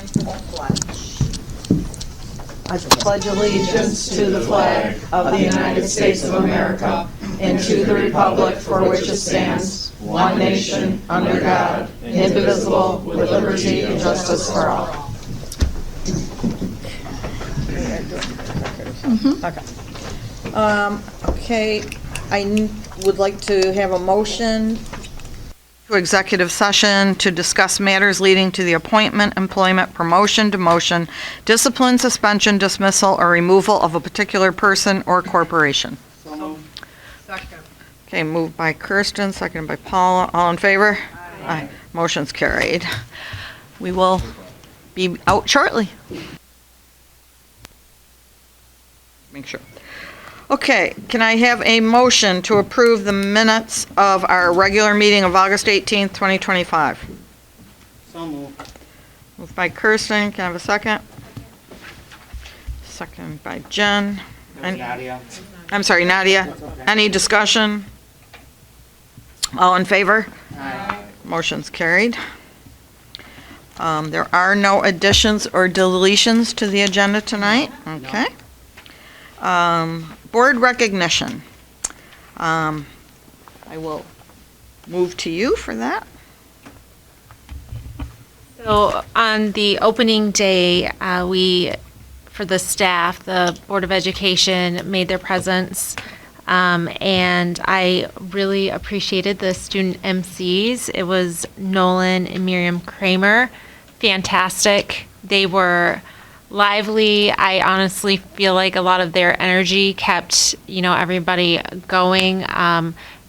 stand for the pledge. I pledge allegiance to the flag of the United States of America and to the republic for which it stands, one nation, under God, indivisible, with liberty and justice for all. Okay, I would like to have a motion to executive session to discuss matters leading to the appointment, employment, promotion, demotion, discipline, suspension, dismissal, or removal of a particular person or corporation. So moved. Second. Okay, moved by Kirsten, seconded by Paula. All in favor? Aye. Motion's carried. We will be out shortly. Make sure. Okay, can I have a motion to approve the minutes of our regular meeting of August 18th, 2025? So moved. Moved by Kirsten, can I have a second? Second by Jen. Nadia. I'm sorry, Nadia. Any discussion? All in favor? Aye. Motion's carried. There are no additions or deletions to the agenda tonight. Okay. Board recognition. I will move to you for that. So on the opening day, for the staff, the Board of Education made their presence, and I really appreciated the student MCs. It was Nolan and Miriam Kramer. Fantastic. They were lively. I honestly feel like a lot of their energy kept, everybody going.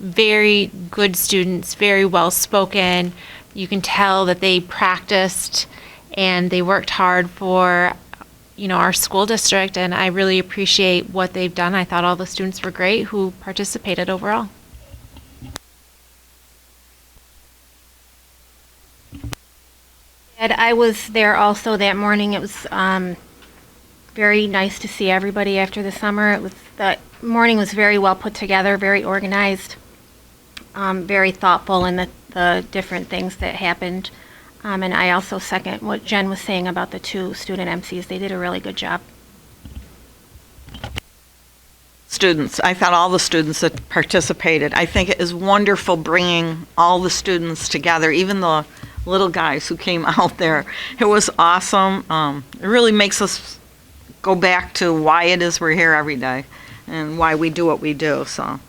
Very good students, very well spoken. You can tell that they practiced and they worked hard for, our school district, and I really appreciate what they've done. I thought all the students were great who participated overall. And I was there also that morning. It was very nice to see everybody after the summer. The morning was very well put together, very organized, very thoughtful in the different things that happened. And I also second what Jen was saying about the two student MCs. They did a really good job. Students, I thought all the students that participated, I think it is wonderful bringing all the students together, even the little guys who came out there. It was awesome. It really makes us go back to why it is we're here every day and why we do what we do. So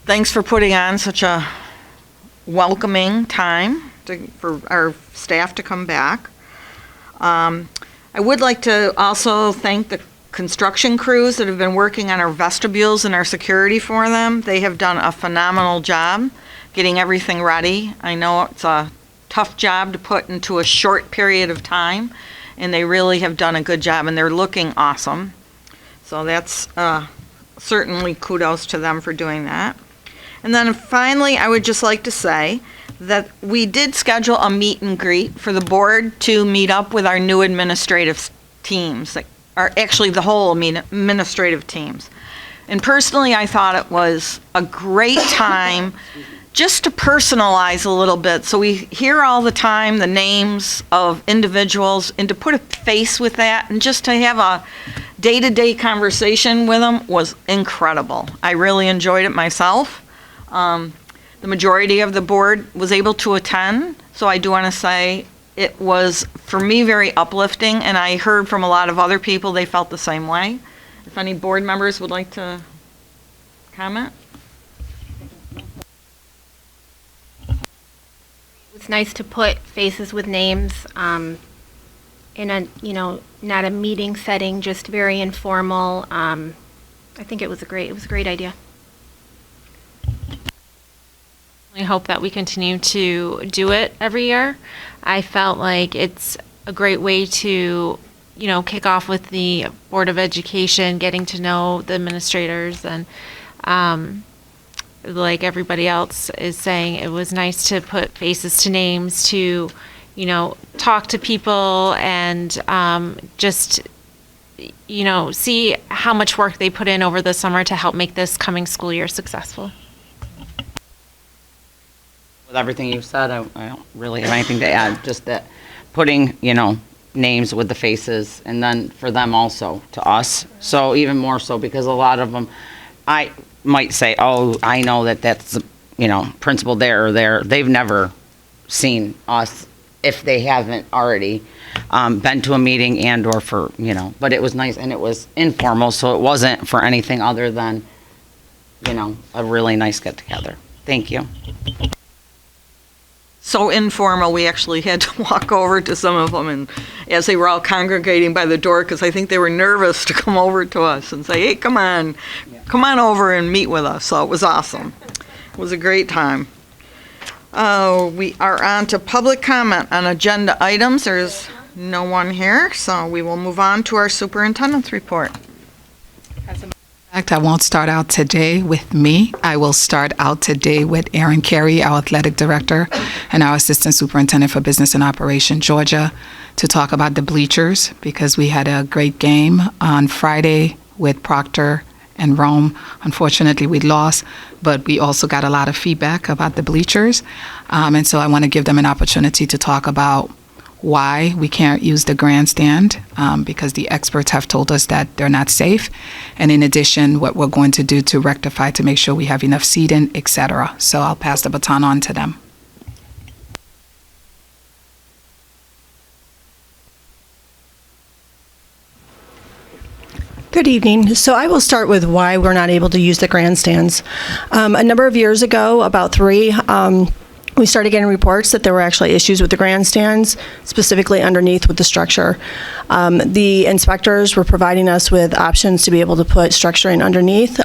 thanks for putting on such a welcoming time for our staff to come back. I would like to also thank the construction crews that have been working on our vestibules and our security for them. They have done a phenomenal job getting everything ready. I know it's a tough job to put into a short period of time, and they really have done a good job, and they're looking awesome. So that's certainly kudos to them for doing that. And then finally, I would just like to say that we did schedule a meet and greet for the board to meet up with our new administrative teams, that are actually the whole administrative teams. And personally, I thought it was a great time just to personalize a little bit. So we hear all the time the names of individuals, and to put a face with that and just to have a day-to-day conversation with them was incredible. I really enjoyed it myself. The majority of the board was able to attend, so I do want to say it was, for me, very uplifting, and I heard from a lot of other people they felt the same way. If any board members would like to comment? It's nice to put faces with names in a, not a meeting setting, just very informal. I think it was a great idea. I hope that we continue to do it every year. I felt like it's a great way to, kick off with the Board of Education, getting to know the administrators, and like everybody else is saying, it was nice to put faces to names, to, talk to people, and just, see how much work they put in over the summer to help make this coming school year successful. With everything you've said, I don't really have anything to add. Just that putting, names with the faces, and then for them also, to us. So even more so, because a lot of them, I might say, oh, I know that's, principal there or there. They've never seen us if they haven't already been to a meeting and or for, but it was nice and it was informal, so it wasn't for anything other than, a really nice get together. Thank you. So informal, we actually had to walk over to some of them, and as they were all congregating by the door, because I think they were nervous to come over to us and say, hey, come on over and meet with us. So it was awesome. It was a great time. We are on to public comment on agenda items. There's no one here, so we will move on to our superintendent's report. In fact, I won't start out today with me. I will start out today with Erin Carey, our athletic director, and our assistant superintendent for business and operation, Georgia, to talk about the bleachers, because we had a great game on Friday with Proctor and Rome. Unfortunately, we lost, but we also got a lot of feedback about the bleachers. And so I want to give them an opportunity to talk about why we can't use the grandstand, because the experts have told us that they're not safe. And in addition, what we're going to do to rectify to make sure we have enough seating, et cetera. So I'll pass the baton on to them. Good evening. So I will start with why we're not able to use the grandstands. A number of years ago, about 3, we started getting reports that there were actually issues with the grandstands, specifically underneath with the structure. The inspectors were providing us with options to be able to put structuring underneath.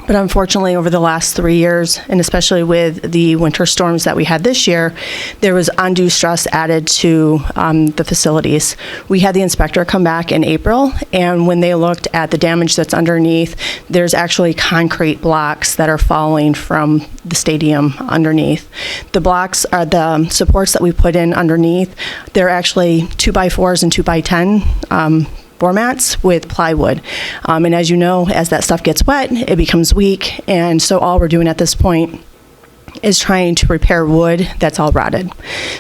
But unfortunately, over the last 3 years, and especially with the winter storms that we had this year, there was undue stress added to the facilities. We had the inspector come back in April, and when they looked at the damage that's underneath, there's actually concrete blocks that are falling from the stadium underneath. The blocks are the supports that we put in underneath. They're actually 2x4s and 2x10 formats with plywood. And as you know, as that stuff gets wet, it becomes weak. And so all we're doing at this point is trying to repair wood that's all rotted.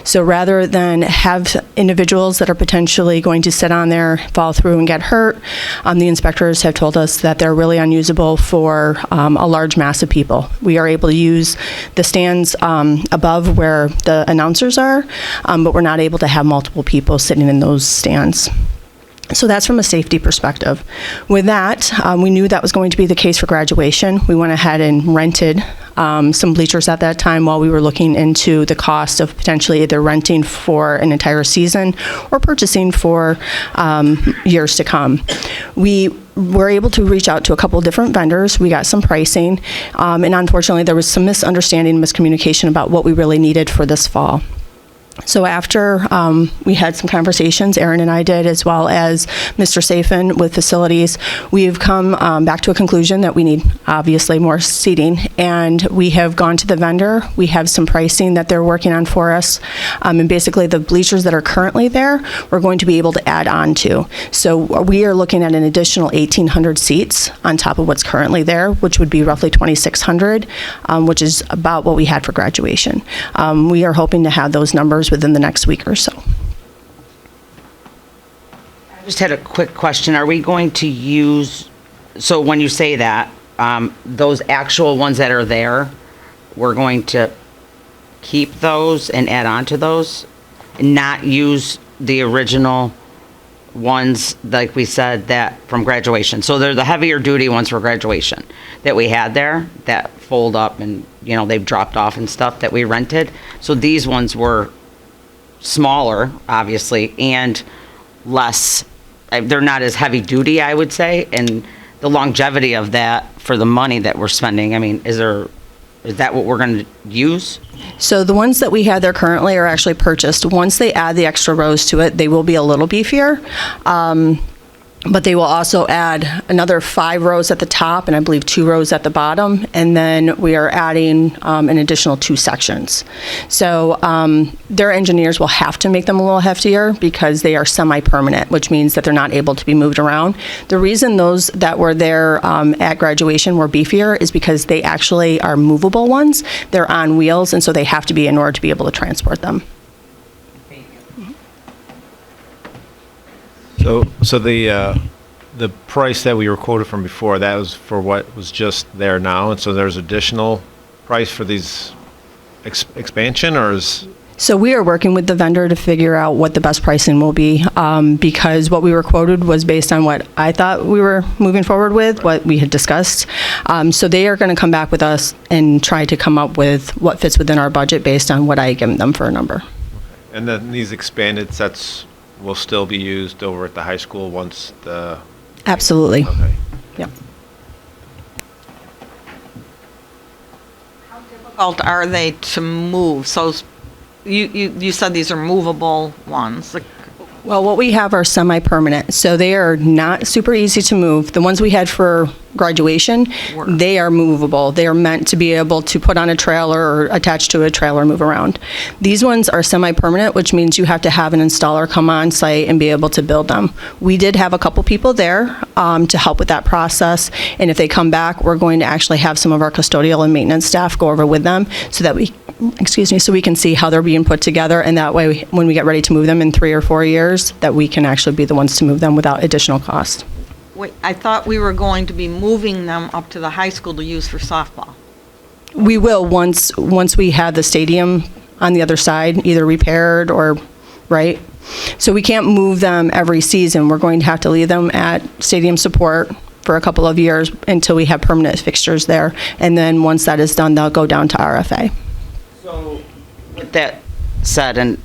So rather than have individuals that are potentially going to sit on there, fall through and get hurt, the inspectors have told us that they're really unusable for a large mass of people. We are able to use the stands above where the announcers are, but we're not able to have multiple people sitting in those stands. So that's from a safety perspective. With that, we knew that was going to be the case for graduation. We went ahead and rented some bleachers at that time while we were looking into the cost of potentially either renting for an entire season or purchasing for years to come. We were able to reach out to a couple of different vendors. We got some pricing, and unfortunately there was some misunderstanding, miscommunication about what we really needed for this fall. So after we had some conversations, Erin and I did, as well as Mr. Safin with facilities, we've come back to a conclusion that we need obviously more seating, and we have gone to the vendor. We have some pricing that they're working on for us, and basically the bleachers that are currently there, we're going to be able to add on to. So we are looking at an additional 1,800 seats on top of what's currently there, which would be roughly 2,600, which is about what we had for graduation. We are hoping to have those numbers within the next week or so. I just had a quick question. Are we going to use, so when you say that, those actual ones that are there, we're going to keep those and add on to those and not use the original ones, like we said, that from graduation? So they're the heavier duty ones for graduation that we had there that fold up and, they've dropped off and stuff that we rented. So these ones were smaller, obviously, and less, they're not as heavy duty, I would say, and the longevity of that for the money that we're spending, is that what we're going to use? So the ones that we have there currently are actually purchased. Once they add the extra rows to it, they will be a little beefier. But they will also add another 5 rows at the top and I believe 2 rows at the bottom. And then we are adding an additional 2 sections. So their engineers will have to make them a little heftier because they are semi-permanent, which means that they're not able to be moved around. The reason those that were there at graduation were beefier is because they actually are movable ones. They're on wheels, and so they have to be in order to be able to transport them. So the price that we were quoted from before, that was for what was just there now, and so there's additional price for these expansion, or is? So we are working with the vendor to figure out what the best pricing will be, because what we were quoted was based on what I thought we were moving forward with, what we had discussed. So they are going to come back with us and try to come up with what fits within our budget based on what I give them for a number. And then these expanded sets will still be used over at the high school once the... Absolutely. Okay. Yep. How difficult are they to move? So you said these are movable ones. Like, Well, what we have are semi-permanent, so they are not super easy to move. The ones we had for graduation, they are movable. They are meant to be able to put on a trailer or attach to a trailer and move around. These ones are semi-permanent, which means you have to have an installer come on site and be able to build them. We did have a couple people there to help with that process, and if they come back, we're going to actually have some of our custodial and maintenance staff go over with them so that so we can see how they're being put together, and that way, when we get ready to move them in 3 or 4 years, that we can actually be the ones to move them without additional cost. wait, I thought we were going to be moving them up to the high school to use for softball. We will once we have the stadium on the other side, either repaired or, right? So we can't move them every season. We're going to have to leave them at stadium support for a couple of years until we have permanent fixtures there. And then once that is done, they'll go down to RFA. So, with that said, and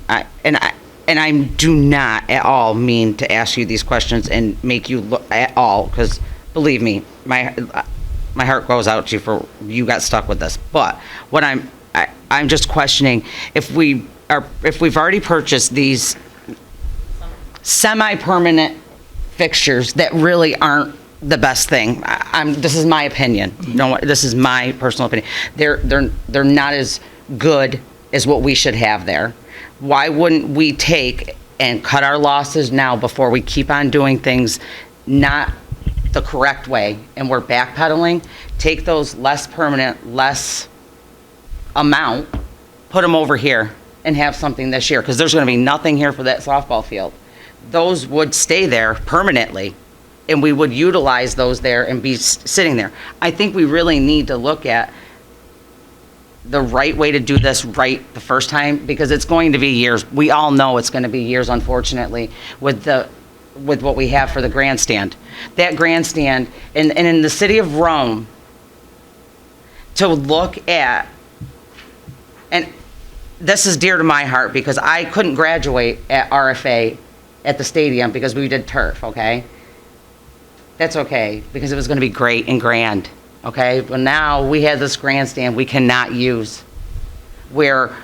I do not at all mean to ask you these questions and make you look at all, because believe me, my heart goes out to you for you got stuck with this. But what I'm just questioning if we've already purchased these semi-permanent fixtures that really aren't the best thing. This is my opinion. No, this is my personal opinion. They're not as good as what we should have there. Why wouldn't we take and cut our losses now before we keep on doing things not the correct way and we're backpedaling? Take those less permanent, less amount, put them over here and have something this year, because there's going to be nothing here for that softball field. Those would stay there permanently, and we would utilize those there and be sitting there. I think we really need to look at the right way to do this right the first time, because it's going to be years. We all know it's going to be years, unfortunately, with what we have for the grandstand. That grandstand, and in the city of Rome, to look at, and this is dear to my heart because I couldn't graduate at RFA at the stadium because we did turf, okay? That's okay, because it was going to be great and grand. Okay, but now we have this grandstand we cannot use, where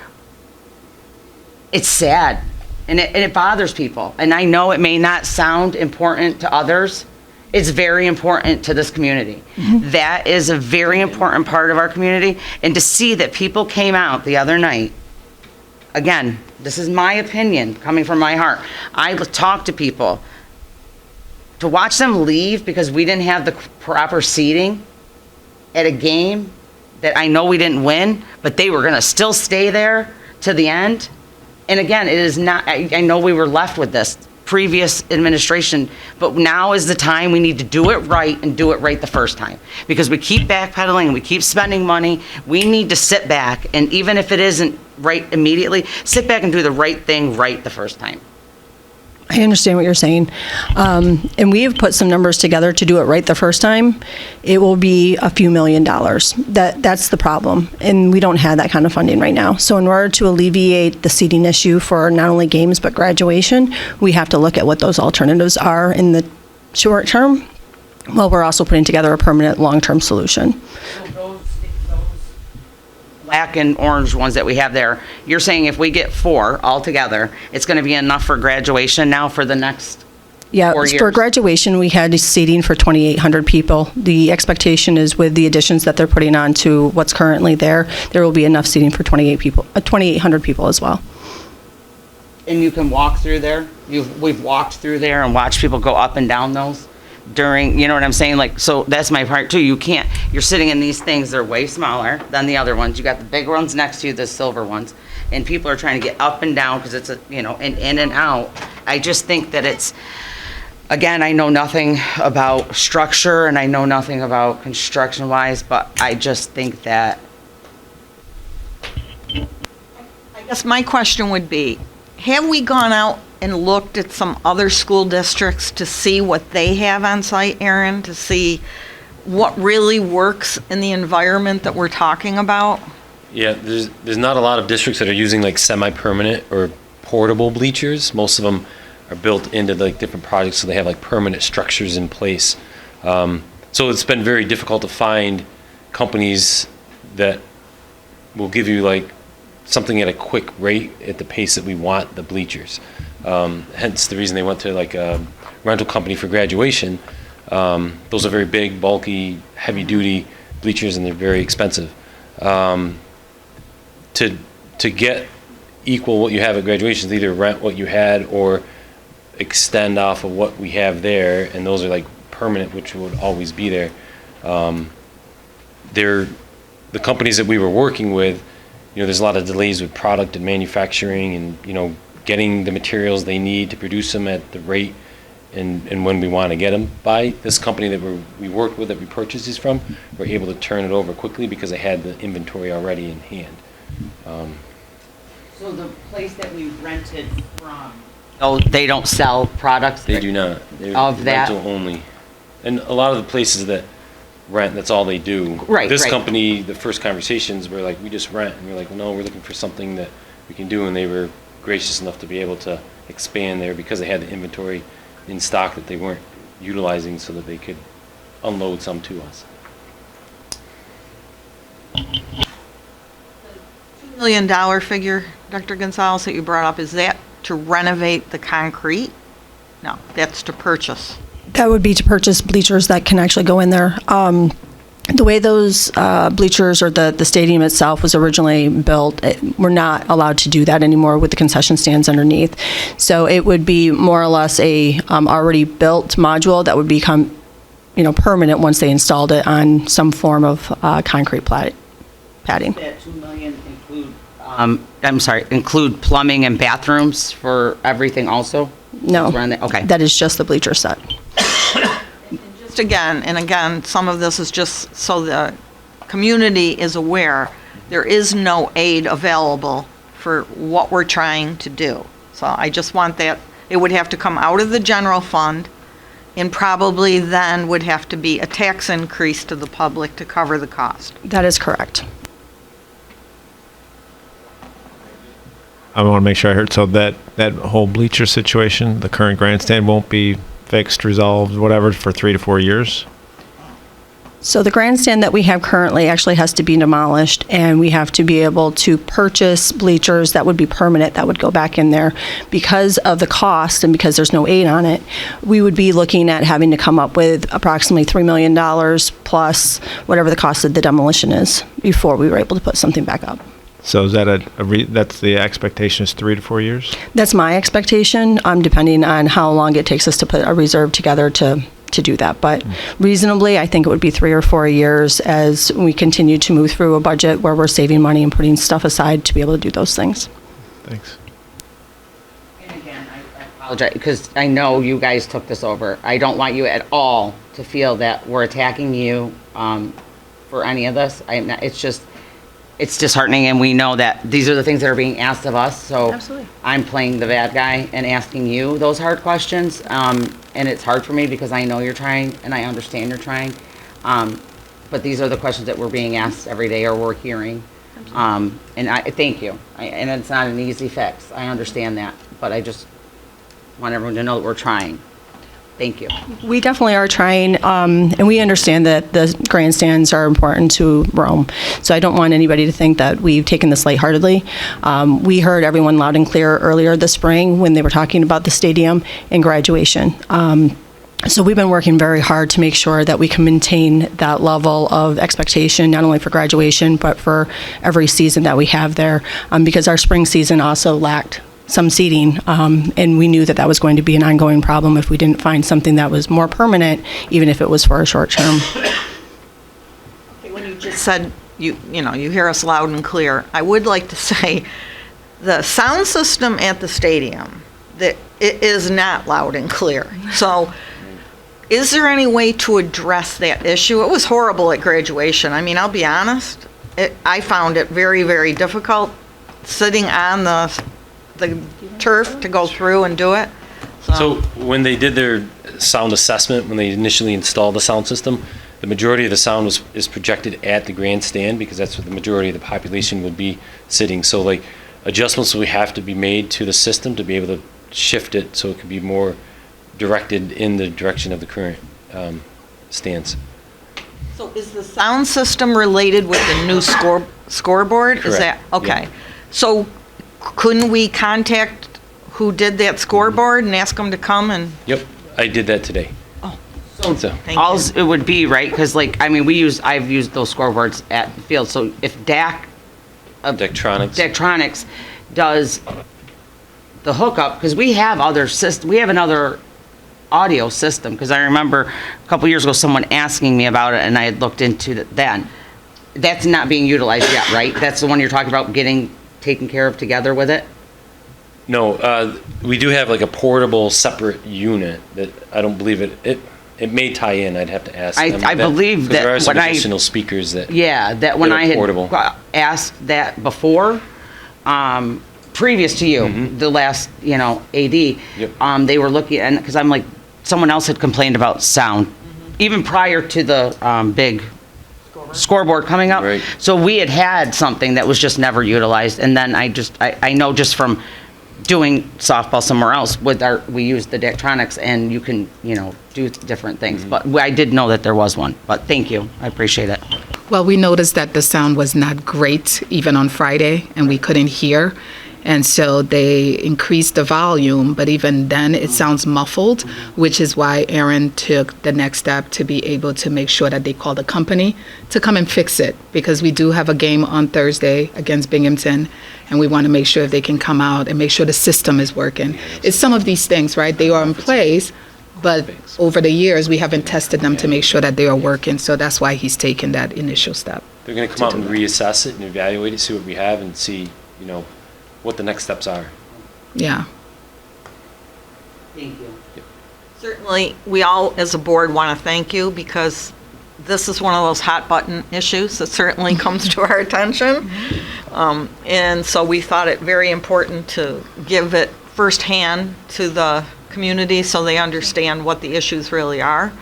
it's sad and it bothers people. And I know it may not sound important to others. It's very important to this community. Mm-hmm. That is a very important part of our community. And to see that people came out the other night, again, this is my opinion coming from my heart. I talked to people. To watch them leave because we didn't have the proper seating at a game that I know we didn't win, but they were going to still stay there to the end. And again, it is not, I know we were left with this previous administration, but now is the time we need to do it right and do it right the first time. Because we keep backpedaling and we keep spending money, we need to sit back, and even if it isn't right immediately, sit back and do the right thing right the first time. I understand what you're saying. And we have put some numbers together to do it right the first time. It will be a few $1 million. That's the problem. And we don't have that kind of funding right now. So in order to alleviate the seating issue for not only games but graduation, we have to look at what those alternatives are in the short term, while we're also putting together a permanent long-term solution. So those black and orange ones that we have there, you're saying if we get 4 altogether, it's going to be enough for graduation now for the next 4 years? For graduation, we had seating for 2,800 people. The expectation is with the additions that they're putting on to what's currently there will be enough seating for 2,800 people as well. And you can walk through there? We've walked through there and watched people go up and down those during, you know what I'm saying? Like, so that's my part too. You're sitting in these things, they're way smaller than the other ones. You got the big ones next to you, the silver ones, and people are trying to get up and down because it's and in and out. I just think that again, I know nothing about structure and I know nothing about construction wise, but I just think that, I guess my question would be, have we gone out and looked at some other school districts to see what they have on site, Aaron, to see what really works in the environment that we're talking about? Yeah, there's not a lot of districts that are using like semi-permanent or portable bleachers. Most of them are built into like different projects, so they have like permanent structures in place. So it's been very difficult to find companies that will give you like something at a quick rate at the pace that we want the bleachers. Hence the reason they went to like a rental company for graduation. Those are very big, bulky, heavy-duty bleachers, and they're very expensive. To get equal what you have at graduation, either rent what you had or extend off of what we have there, and those are like permanent, which would always be there. They're the companies that we were working with. There's a lot of delays with product and manufacturing, and getting the materials they need to produce them at the rate and when we want to get them by. This company that we worked with, that we purchased these from, were able to turn it over quickly because they had the inventory already in hand. so the place that we rented from, oh, they don't sell products? They do not. They're Of that? rental only. And a lot of the places that rent, that's all they do. Right, This right. company, the first conversations were like, we just rent. And we're like, well, no, we're looking for something that we can do. And they were gracious enough to be able to expand there because they had the inventory in stock that they weren't utilizing, so that they could unload some to us. $2 million figure, Dr. Gonzalez, that you brought up, is that to renovate the concrete? No, that's to purchase. That would be to purchase bleachers that can actually go in there. The way those bleachers or the stadium itself was originally built, we're not allowed to do that anymore with the concession stands underneath. So it would be more or less a already built module that would become, permanent once they installed it on some form of concrete padding. That $2 million include plumbing and bathrooms for everything also? No, Around that? Okay. that is just the bleacher set. Just again, some of this is just so the community is aware, there is no aid available for what we're trying to do. So I just want that, it would have to come out of the general fund, and probably then would have to be a tax increase to the public to cover the cost. That is correct. I want to make sure I heard, so that whole bleacher situation, the current grandstand won't be fixed, resolved, whatever, for 3 to 4 years? So the grandstand that we have currently actually has to be demolished, and we have to be able to purchase bleachers that would be permanent, that would go back in there. Because of the cost and because there's no aid on it, we would be looking at having to come up with approximately $3 million plus whatever the cost of the demolition is before we were able to put something back up. So is that that's the expectation, is 3 to 4 years? That's my expectation, depending on how long it takes us to put a reserve together to do that. But reasonably, I think it would be 3 or 4 years as we continue to move through a budget where we're saving money and putting stuff aside to be able to do those things. Thanks. And again, I apologize, because I know you guys took this over. I don't want you at all to feel that we're attacking you for any of this. It's disheartening, and we know that these are the things that are being asked of us, so Absolutely. I'm playing the bad guy and asking you those hard questions, and it's hard for me because I know you're trying, and I understand you're trying, but these are the questions that we're being asked every day, or we're hearing, and I thank you, and it's not an easy fix, I understand that, but I just want everyone to know that we're trying. Thank you. We definitely are trying, and we understand that the grandstands are important to Rome. So I don't want anybody to think that we've taken this lightheartedly. We heard everyone loud and clear earlier this spring when they were talking about the stadium and graduation. So we've been working very hard to make sure that we can maintain that level of expectation, not only for graduation, but for every season that we have there, because our spring season also lacked some seating, and we knew that that was going to be an ongoing problem if we didn't find something that was more permanent, even if it was for a short term. When you just said, you hear us loud and clear, I would like to say the sound system at the stadium, that it is not loud and clear. So is there any way to address that issue? It was horrible at graduation. I mean, I'll be honest. I found it very, very difficult sitting on the turf to go through and do it. So when they did their sound assessment, when they initially installed the sound system, the majority of the sound is projected at the grandstand because that's where the majority of the population would be sitting. So like adjustments will have to be made to the system to be able to shift it so it can be more directed in the direction of the current stands. So is the sound system related with the new scoreboard? Is that, Correct. okay. Yeah. So couldn't we contact who did that scoreboard and ask them to come and? Yep, I did that today. So Thank all you. it would be, right, because like, I mean, I've used those scoreboards at the field, so if Daktronics does the hookup, because we have another audio system, because I remember a couple years ago, someone asking me about it, and I had looked into it then. That's not being utilized yet, right? That's the one you're talking about getting taken care of together with it? No, we do have like a portable separate unit that I don't believe it may tie in. I'd have to ask them. I believe 'cause there that are some when additional speakers that. Yeah, that when that are I had portable. asked that before, previous to you, the last, AD, Yep. they were looking, and, because I'm like, someone else had complained about sound, even prior to the big scoreboard coming up. Right. So we had something that was just never utilized, and then I know just from doing softball somewhere else, we use the Daktronics, and you can, do different things. But I did know that there was one, but thank you, I appreciate it. Well, we noticed that the sound was not great even on Friday, and we couldn't hear. And so they increased the volume, but even then it sounds muffled, which is why Aaron took the next step to be able to make sure that they called a company to come and fix it, because we do have a game on Thursday against Binghamton, and we want to make sure they can come out and make sure the system is working. It's some of these things, right? They are in place, but over the years, we haven't tested them to make sure that they are working, so that's why he's taken that initial step. They're going to come out and reassess it and evaluate it, see what we have, and see, what the next steps are. Yeah. Thank you. Certainly, we all, as a board, want to thank you, because this is one of those hot button issues that certainly comes to our attention. And so we thought it very important to give it firsthand to the community so they understand what the issues really are.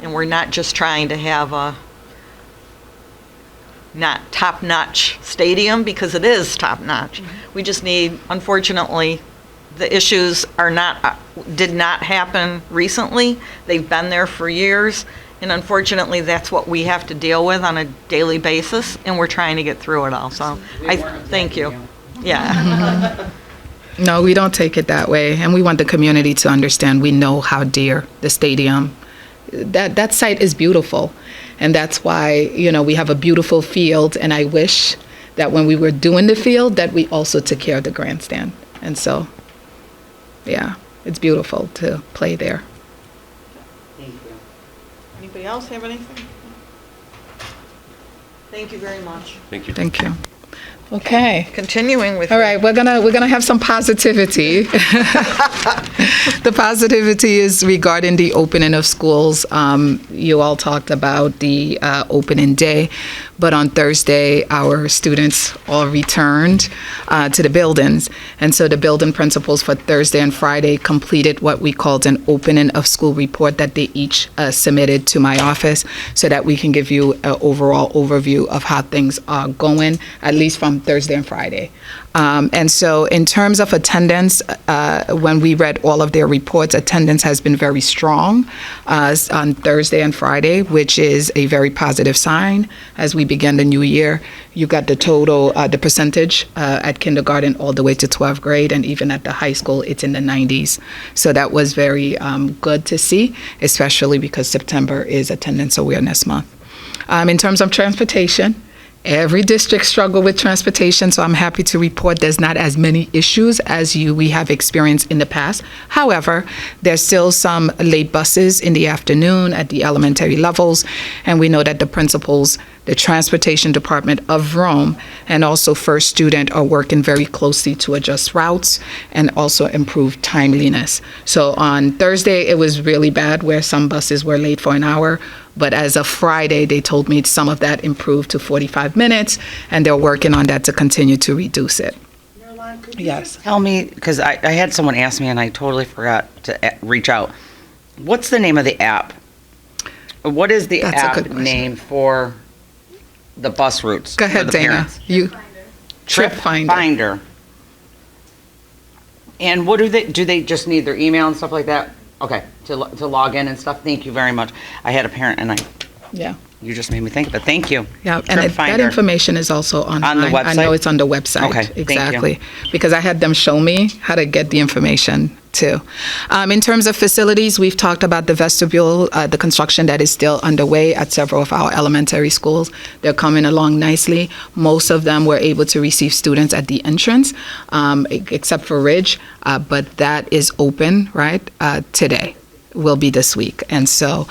And we're not just trying to have a not top-notch stadium, because it is top-notch. We just need, unfortunately, the issues did not happen recently. They've been there for years, and unfortunately, that's what we have to deal with on a daily basis, and we're trying to get through it all. So I thank you. Yeah. No, we don't take it that way, and we want the community to understand we know how dear the stadium. That site is beautiful, and that's why, we have a beautiful field, and I wish that when we were doing the field that we also took care of the grandstand. And so, yeah, it's beautiful to play there. Thank you. Anybody else have anything? Thank you very much. Thank you. Thank you. Okay. Continuing with. All right, we're gonna have some positivity. The positivity is regarding the opening of schools. You all talked about the opening day, but on Thursday, our students all returned to the buildings, and so the building principals for Thursday and Friday completed what we called an opening of school report that they each submitted to my office, so that we can give you an overall overview of how things are going, at least from Thursday and Friday. And so in terms of attendance, when we read all of their reports, attendance has been very strong on Thursday and Friday, which is a very positive sign as we begin the new year. You got the total, the percentage at kindergarten all the way to 12th grade, and even at the high school, it's in the 90s. So that was very good to see, especially because September is Attendance Awareness Month. In terms of transportation, every district struggle with transportation, so I'm happy to report there's not as many issues as we have experienced in the past. However, there's still some late buses in the afternoon at the elementary levels, and we know that the principals, the Transportation Department of Rome, and also First Student are working very closely to adjust routes and also improve timeliness. So on Thursday, it was really bad where some buses were late for an hour. But as of Friday, they told me some of that improved to 45 minutes, and they're working on that to continue to reduce it. Yes. Tell me, because I had someone ask me and I totally forgot to reach out. What's the name of the app? What is the That's a app good question. name for the bus routes? Go for ahead, the Dana. parents? You. Trip Finder. Finder. And what do they just need their email and stuff like that? Okay, to log in and stuff. Thank you very much. I had a parent and Yeah. you just made me think of it. Thank you. Yeah, and Trip that Finder. information is also online. On the I know website? it's on the website. Okay, thank you. Exactly. Because I had them show me how to get the information too. In terms of facilities, we've talked about the vestibule, the construction that is still underway at several of our elementary schools. They're coming along nicely. Most of them were able to receive students at the entrance, except for Ridge, but that is open, right, today. Will be this week. And so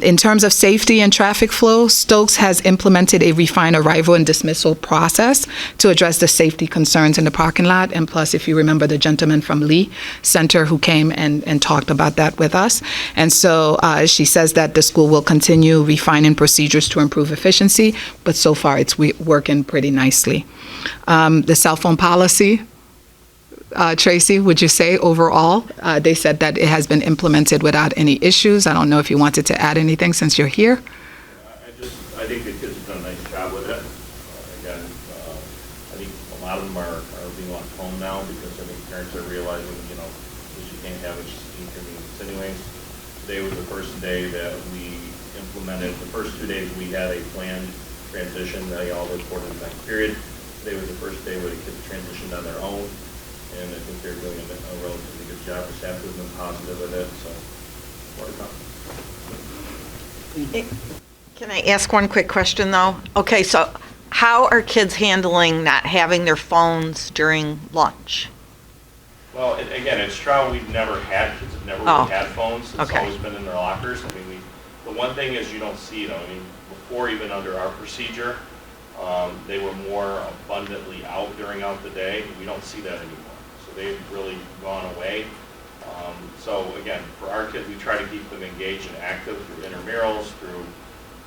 in terms of safety and traffic flow, Stokes has implemented a refined arrival and dismissal process to address the safety concerns in the parking lot. And plus, if you remember the gentleman from Lee Center who came and talked about that with us. And so she says that the school will continue refining procedures to improve efficiency, but so far it's working pretty nicely. The cell phone policy, Tracy, would you say overall, they said that it has been implemented without any issues? I don't know if you wanted to add anything since you're here. I think the kids have done a nice job with it. Again, I think a lot of them are being left home now because I think parents are realizing, that you can't have it just inconvenience anyways. Today was the first day that we implemented, the first 2 days we had a planned transition, they all reported in that period. Today was the first day where the kids transitioned on their own. And I think they're doing a relatively good job. The staff has been positive with it, so more to come. Can I ask one quick question, though? Okay, so how are kids handling not having their phones during lunch? Well, again, it's true. We've never had, kids have never really had phones. It's Okay. always been in their lockers. I mean, the one thing is you don't see them. I mean, before even under our procedure, they were more abundantly out the day. We don't see that anymore. So they've really gone away. So again, for our kids, we try to keep them engaged and active through intramurals, through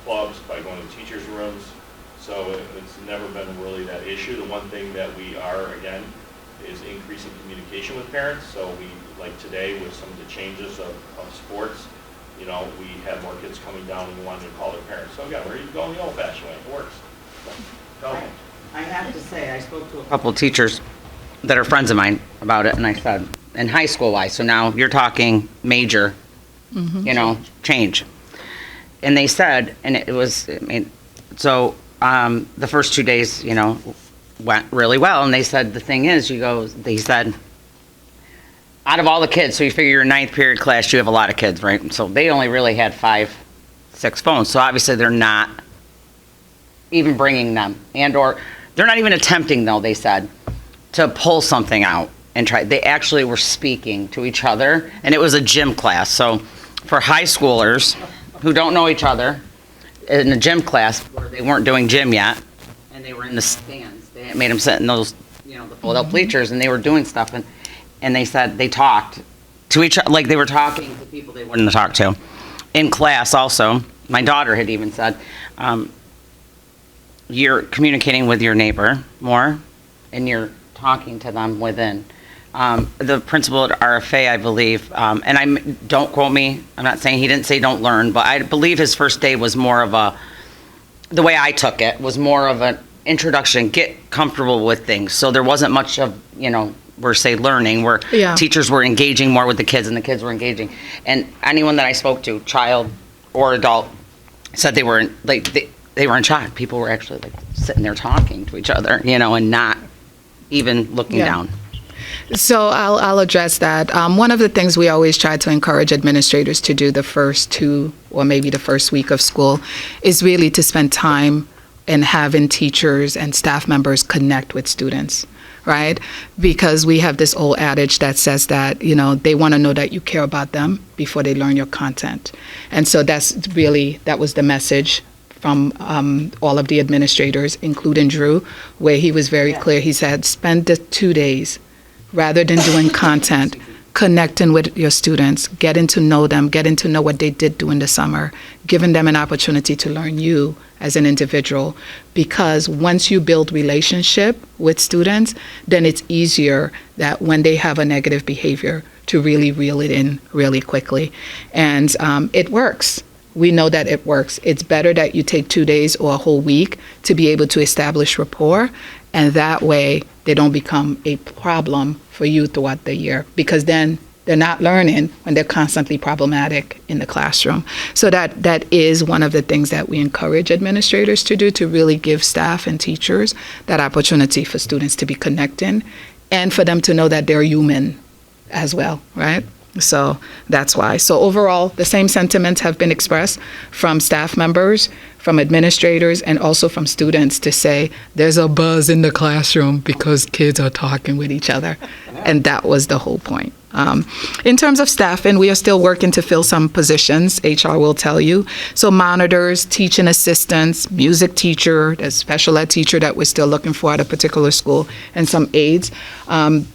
clubs, by going to teachers' rooms. So it's never been really that issue. The one thing that we are, again, is increasing communication with parents. So we, like today, with some of the changes of sports, we had more kids coming down and we wanted to call their parents. So again, where are you going the old-fashioned way? It works. So, tell them. I have to say, I spoke to a couple of teachers that are friends of mine about it, and I said, in high school wise, so now you're talking major, change. And they said, and it was, the first 2 days, went really well, and they said, the thing is, they said, out of all the kids, so you figure your ninth period class, you have a lot of kids, right? So they only really had 5, 6 phones, so obviously they're not even bringing them, or they're not even attempting, though, they said, to pull something out and try. They actually were speaking to each other, and it was a gym class. So for high schoolers who don't know each other in a gym class where they weren't doing gym yet, and they were in the stands, they made them sit in those, the fold-out bleachers, and they were doing stuff, and they said they talked to each other, like they were talking to people they wouldn't talk to. In class also, my daughter had even said, you're communicating with your neighbor more, and you're talking to them within. The principal at RFA, I believe, and don't quote me, I'm not saying he didn't say don't learn, but I believe his first day was more of the way I took it, was more of an introduction, get comfortable with things. So there wasn't much of, learning, where teachers were engaging more with the kids and the kids were engaging. And anyone that I spoke to, child or adult, said they were in shock. People were actually sitting there talking to each other, and not even looking down. So I'll address that. One of the things we always try to encourage administrators to do the first 2 or maybe the first week of school is really to spend time in having teachers and staff members connect with students, right? Because we have this old adage that says that, they want to know that you care about them before they learn your content. And so that was the message from all of the administrators, including Drew, where he was very clear. He said, spend the 2 days rather than doing content, connecting with your students, getting to know them, getting to know what they did during the summer, giving them an opportunity to learn you as an individual. Because once you build relationship with students, then it's easier that when they have a negative behavior to really reel it in really quickly. And it works. We know that it works. It's better that you take 2 days or a whole week to be able to establish rapport, and that way they don't become a problem for you throughout the year, because then they're not learning when they're constantly problematic in the classroom. So that is one of the things that we encourage administrators to do, to really give staff and teachers that opportunity for students to be connecting and for them to know that they're human as well, right? So that's why. So overall, the same sentiments have been expressed from staff members, from administrators, and also from students to say there's a buzz in the classroom because kids are talking with each other. And that was the whole point. In terms of staffing, we are still working to fill some positions, HR will tell you. So monitors, teaching assistants, music teacher, a special ed teacher that we're still looking for at a particular school, and some aides.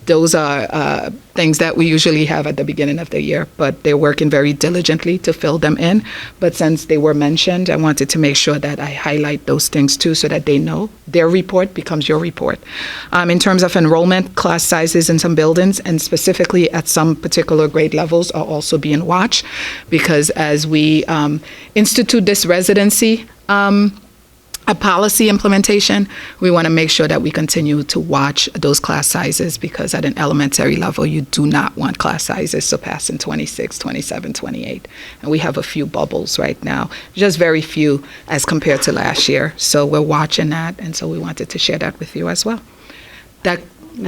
Those are things that we usually have at the beginning of the year, but they're working very diligently to fill them in. But since they were mentioned, I wanted to make sure that I highlight those things too, so that they know their report becomes your report. In terms of enrollment, class sizes in some buildings, and specifically at some particular grade levels, are also being watched, because as we institute this residency a policy implementation, we want to make sure that we continue to watch those class sizes, because at an elementary level, you do not want class sizes surpassing 26, 27, 28. And we have a few bubbles right now, just very few as compared to last year. So we're watching that, and so we wanted to share that with you as well. I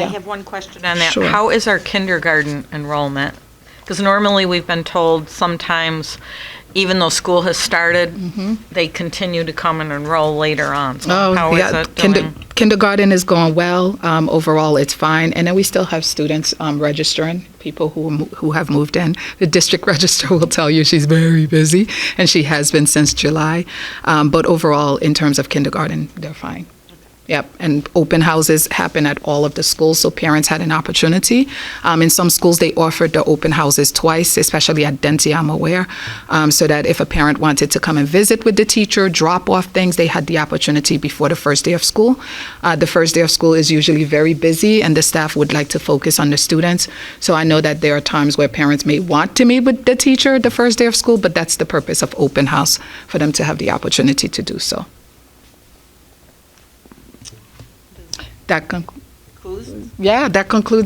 have one question on that. Sure. How is our kindergarten enrollment? Because normally we've been told sometimes, even though school has started, they continue to come and enroll later on. So how is it doing? Kindergarten is going well. Overall, it's fine. And then we still have students registering, people who have moved in. The district registrar will tell you she's very busy, and she has been since July. But overall, in terms of kindergarten, they're fine. Yep, and open houses happen at all of the schools, so parents had an opportunity. In some schools, they offered the open houses twice, especially at Denty, I'm aware, so that if a parent wanted to come and visit with the teacher, drop off things, they had the opportunity before the first day of school. The first day of school is usually very busy, and the staff would like to focus on the students. So I know that there are times where parents may want to meet with the teacher the first day of school, but that's the purpose of open house, for them to have the opportunity to do so. That concludes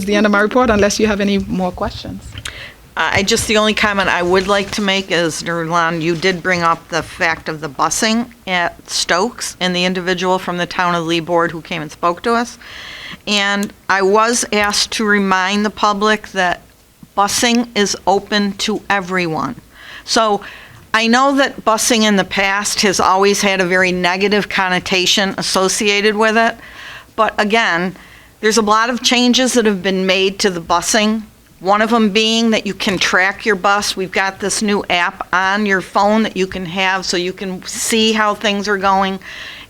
the end of my report, unless you have any more questions. The only comment I would like to make is, Nurlan, you did bring up the fact of the busing at Stokes and the individual from the town of Lee board who came and spoke to us. And I was asked to remind the public that busing is open to everyone. So I know that busing in the past has always had a very negative connotation associated with it. But again, there's a lot of changes that have been made to the busing. One of them being that you can track your bus. We've got this new app on your phone that you can have, so you can see how things are going.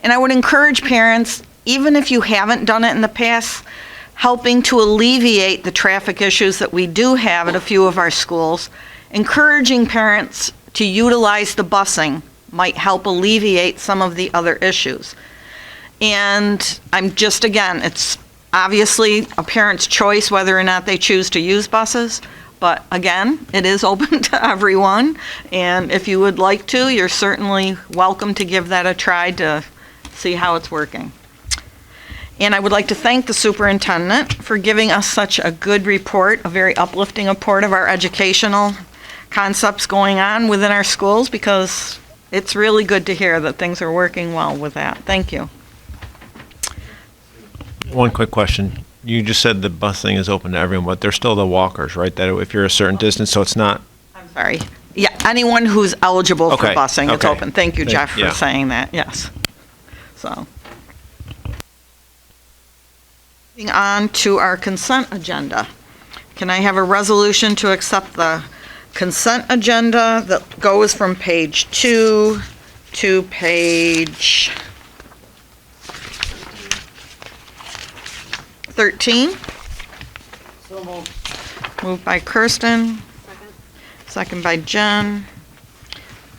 And I would encourage parents, even if you haven't done it in the past, helping to alleviate the traffic issues that we do have at a few of our schools. Encouraging parents to utilize the busing might help alleviate some of the other issues. And it's obviously a parent's choice whether or not they choose to use buses, but again, it is open to everyone. And if you would like to, you're certainly welcome to give that a try to see how it's working. And I would like to thank the superintendent for giving us such a good report, a very uplifting report of our educational concepts going on within our schools, because it's really good to hear that things are working well with that. Thank you. One quick question. You just said the busing is open to everyone, but there's still the walkers, right? That if you're a certain distance, so it's not. I'm sorry. Yeah, anyone who's eligible for busing, it's Okay. open. Thank you, Jeff, for Yeah. saying that. Yes. So. Moving on to our consent agenda. Can I have a resolution to accept the consent agenda that goes from page 2 to page 13. Moved by Kirsten. Second by Jen.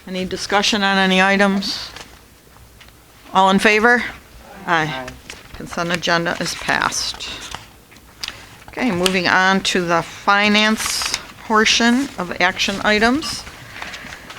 Any discussion on any items? All in favor? Aye. Consent agenda is passed. Okay, moving on to the finance portion of action items.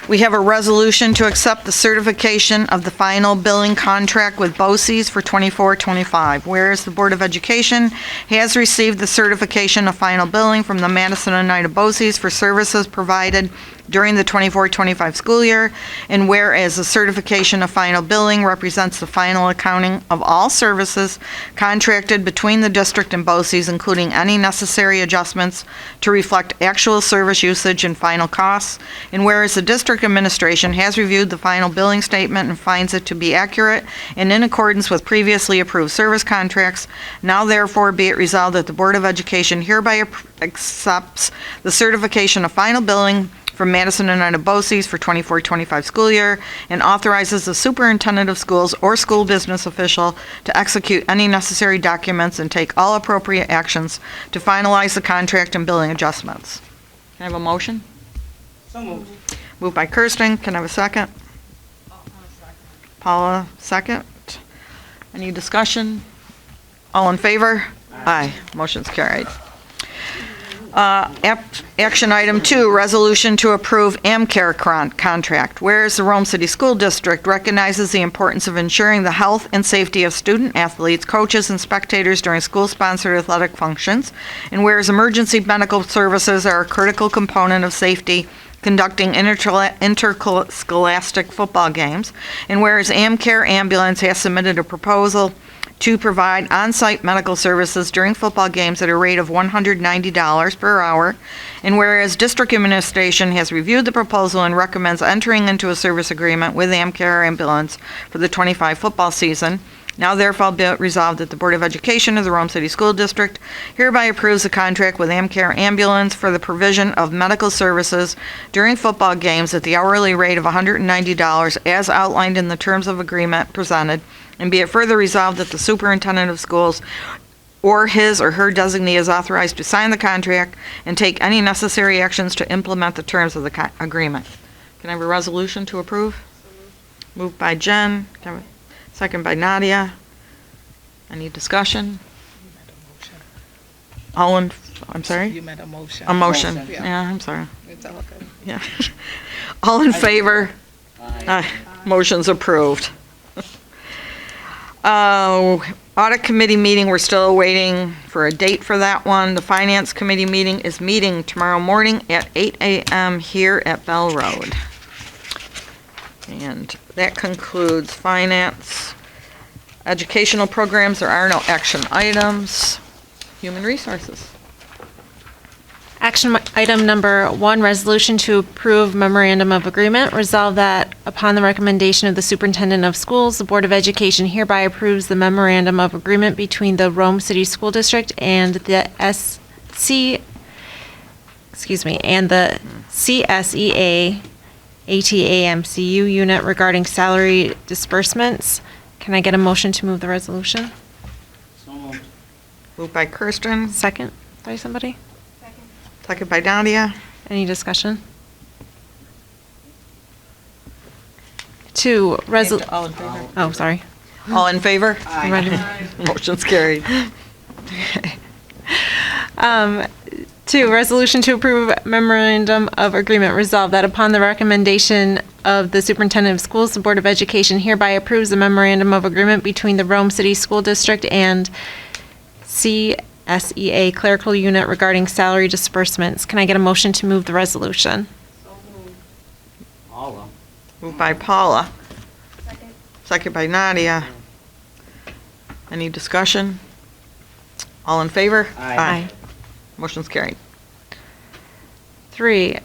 We have a resolution to accept the certification of the final billing contract with BOCES for 24-25. Whereas the Board of Education has received the certification of final billing from the Madison Oneida BOCES for services provided during the 24-25 school year, and whereas the certification of final billing represents the final accounting of all services contracted between the district and BOCES, including any necessary adjustments to reflect actual service usage and final costs, and whereas the district administration has reviewed the final billing statement and finds it to be accurate and in accordance with previously approved service contracts, now therefore be it resolved that the Board of Education hereby accepts the certification of final billing from Madison Oneida BOCES for 24-25 school year and authorizes the superintendent of schools or school business official to execute any necessary documents and take all appropriate actions to finalize the contract and billing adjustments. Can I have a motion? So moved. Moved by Kirsten. Can I have a second? Paula, second. Any discussion? All in favor? Aye. Motion's carried. Action item 2, resolution to approve AmCare contract. Whereas the Rome City School District recognizes the importance of ensuring the health and safety of student athletes, coaches, and spectators during school-sponsored athletic functions, and whereas emergency medical services are a critical component of safety conducting interscholastic football games, and whereas AmCare Ambulance has submitted a proposal to provide on-site medical services during football games at a rate of $190 per hour, and whereas District Administration has reviewed the proposal and recommends entering into a service agreement with AmCare Ambulance for the 25 football season, now therefore be it resolved that the Board of Education of the Rome City School District hereby approves the contract with AmCare Ambulance for the provision of medical services during football games at the hourly rate of $190 as outlined in the terms of agreement presented, and be it further resolved that the superintendent of schools or his or her designee is authorized to sign the contract and take any necessary actions to implement the terms of the agreement. Can I have a resolution to approve? Moved by Jen. Can I have a second by Nadia. Any discussion? All in, I'm sorry? You meant a motion. A motion. Yeah. Yeah, I'm sorry. It's all good. Yeah. All in favor? Aye. Motion's approved. Audit committee meeting, we're still waiting for a date for that one. The finance committee meeting is meeting tomorrow morning at 8 a.m. here at Bell Road. And that concludes finance. Educational programs, there are no action items. Human resources. Action item number 1, resolution to approve memorandum of agreement. Resolve that upon the recommendation of the superintendent of schools, the Board of Education hereby approves the memorandum of agreement between the Rome City School District and the CSEA ATAMCU unit regarding salary disbursements. Can I get a motion to move the resolution? So moved. Moved by Kirsten, Second by somebody? second by Nadia. Any discussion? 2, All in favor? oh, sorry. All in favor? I'm ready. Motion's carried. 2, resolution to approve memorandum of agreement. Resolved that upon the recommendation of the superintendent of schools, the Board of Education hereby approves the memorandum of agreement between the Rome City School District and CSEA clerical unit regarding salary disbursements. Can I get a motion to move the resolution? All of them. Moved by Paula. Second by Nadia. Any discussion? All in favor? Aye. Motion's carried. 3,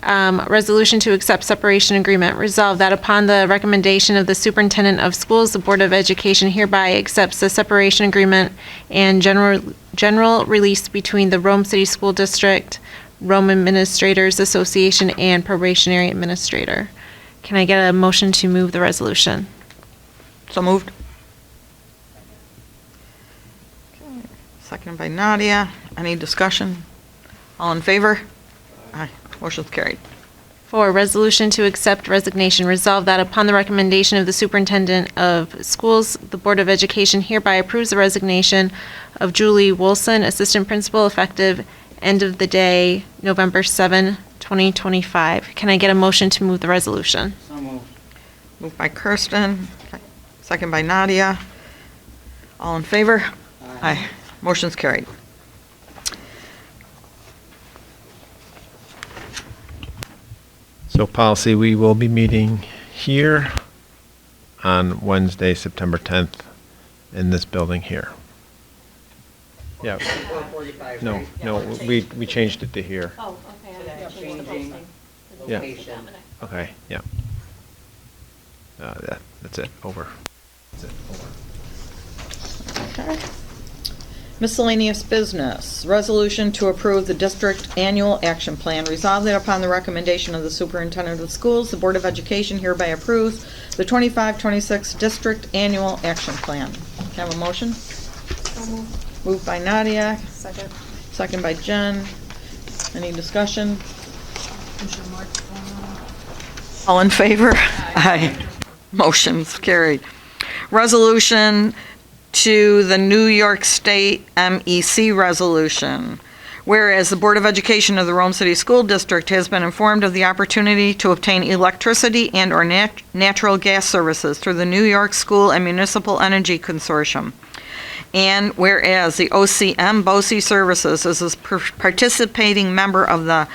resolution to accept separation agreement. Resolved that upon the recommendation of the superintendent of schools, the Board of Education hereby accepts the separation agreement and general release between the Rome City School District, Rome Administrators Association, and probationary administrator. Can I get a motion to move the resolution? So moved. Seconded by Nadia. Any discussion? All in favor? Aye. Motion's carried. 4, resolution to accept resignation. Resolved that upon the recommendation of the superintendent of schools, the Board of Education hereby approves the resignation of Julie Wilson, assistant principal, effective end of the day, November 7, 2025. Can I get a motion to move the resolution? So moved. Moved by Kirsten, second by Nadia. All in favor? Aye. Motion's carried. So policy, we will be meeting here on Wednesday, September 10th, in this building here. Yeah. No, we changed it to here. Oh, okay. Changing Yeah. location. Okay, yeah. That's it, over. That's it, over. Okay. Miscellaneous business. Resolution to approve the district annual action plan. Resolved that upon the recommendation of the superintendent of schools, the Board of Education hereby approves the 25-26 district annual action plan. Can I have a motion? Moved by Nadia. Second. Second by Jen. Any discussion? All in favor? Aye. Motion's carried. Resolution to the New York State MEC resolution. Whereas the Board of Education of the Rome City School District has been informed of the opportunity to obtain electricity and/or natural gas services through the New York School and Municipal Energy Consortium. And whereas the OCM BOCE Services is a participating member of the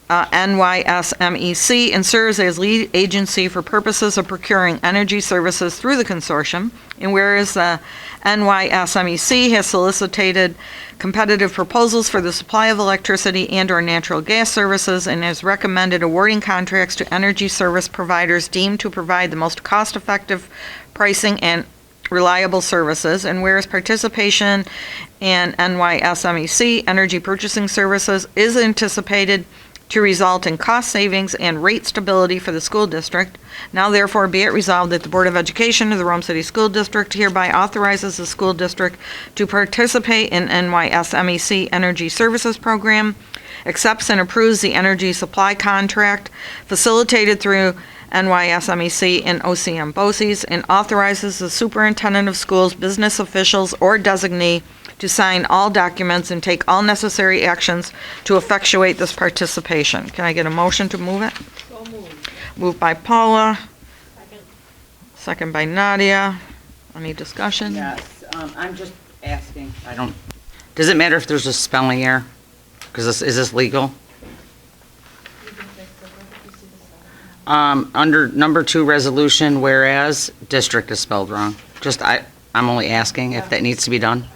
NYSMEC and serves as lead agency for purposes of procuring energy services through the consortium. And whereas the NYSMEC has solicited competitive proposals for the supply of electricity and/or natural gas services and has recommended awarding contracts to energy service providers deemed to provide the most cost-effective pricing and reliable services. And whereas participation in NYSMEC energy purchasing services is anticipated to result in cost savings and rate stability for the school district. Now therefore be it resolved that the Board of Education of the Rome City School District hereby authorizes the school district to participate in NYSMEC Energy Services Program, accepts and approves the energy supply contract facilitated through NYSMEC and OCM BOCES, and authorizes the superintendent of schools, business officials, or designee to sign all documents and take all necessary actions to effectuate this participation. Can I get a motion to move it? So moved. Moved by Paula. Second. Second by Nadia. Any discussion? Yes, I'm just asking, does it matter if there's a spelling error? Because is this legal? Under number 2 resolution, whereas district is spelled wrong. I'm only asking if that needs to be done.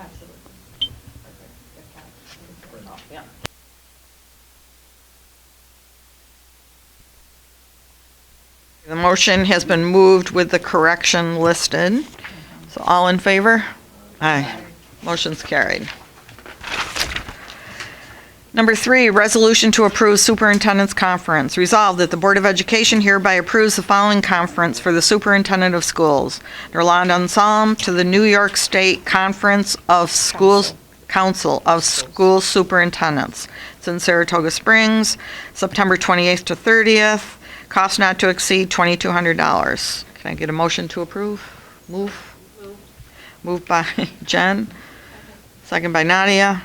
The motion has been moved with the correction listed. So all in favor? Aye. Motion's carried. Number 3, resolution to approve superintendent's conference. Resolved that the Board of Education hereby approves the following conference for the superintendent of schools. Nerland Ensemble to the New York State Conference of Schools, Council of School Superintendents. It's in Saratoga Springs, September 28th to 30th. Cost not to exceed $2,200. Can I get a motion to approve? Moved by Jen. Second by Nadia.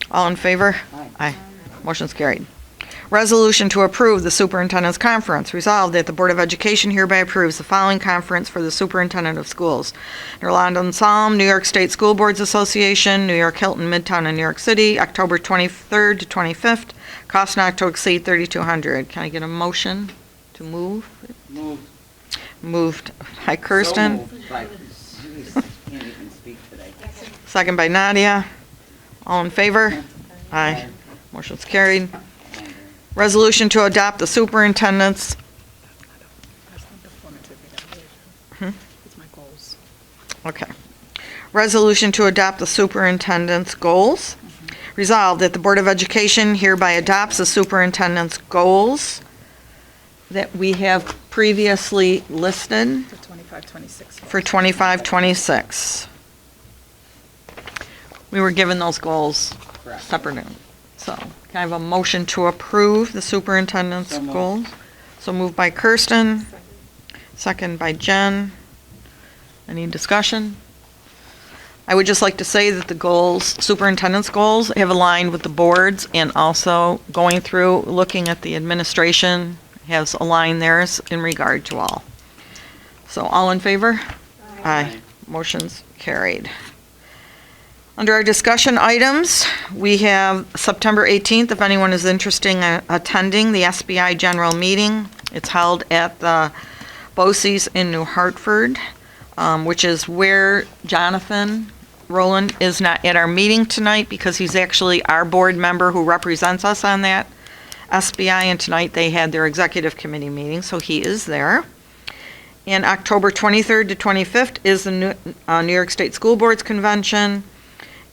All in favor? Aye. Motion's carried. Resolution to approve the superintendent's conference. Resolved that the Board of Education hereby approves the following conference for the superintendent of schools. Nerland Ensemble, New York State School Boards Association, New York Hilton Midtown in New York City, October 23rd to 25th. Cost not to exceed $3,200. Can I get a motion to move? Moved by Kirsten. So moved, but, geez, can't even speak today. Second by Nadia. All in favor? Aye. Motion's carried. Resolution to adopt the superintendent's. Okay. Resolution to adopt the superintendent's goals. Resolved that the Board of Education hereby adopts the superintendent's goals. that we have previously listed For 25-26. for 25-26. We were given those goals separate. So can I have a motion to approve the superintendent's goals? So moved by Kirsten, second by Jen. Any discussion? I would just like to say that the goals, superintendent's goals, have aligned with the boards, and also going through, looking at the administration has aligned theirs in regard to all. So all in favor? Aye. Motion's carried. Under our discussion items, we have September 18th, if anyone is interested in attending the SBI General Meeting. It's held at the BOCES in New Hartford, which is where Jonathan Rowland is not at our meeting tonight because he's actually our board member who represents us on that SBI, and tonight they had their executive committee meeting, so he is there. And October 23rd to 25th is the New York State School Boards Convention,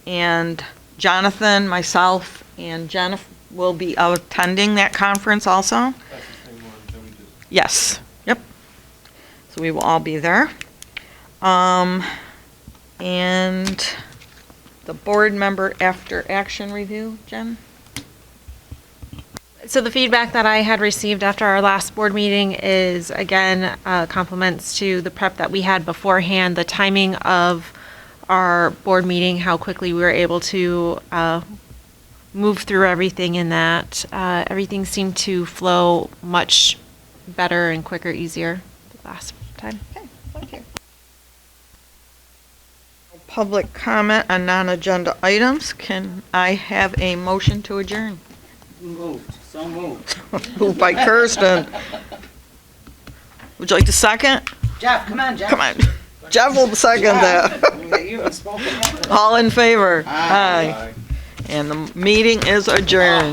and Jonathan, myself, and Jen will be attending that conference also. Yes, yep. So we will all be there. And the board member after action review, Jen? So the feedback that I had received after our last board meeting is, again, compliments to the prep that we had beforehand, the timing of our board meeting, how quickly we were able to move through everything in that. Everything seemed to flow much better and quicker, easier the last time. Okay, thank you. Public comment on non-agenda items. Can I have a motion to adjourn? Moved, so moved. Moved by Kirsten. Would you like to second? Jeff, come on, Jeff. Come on. Jeff will second that. You haven't spoken yet. All in favor? Aye. And the meeting is adjourned.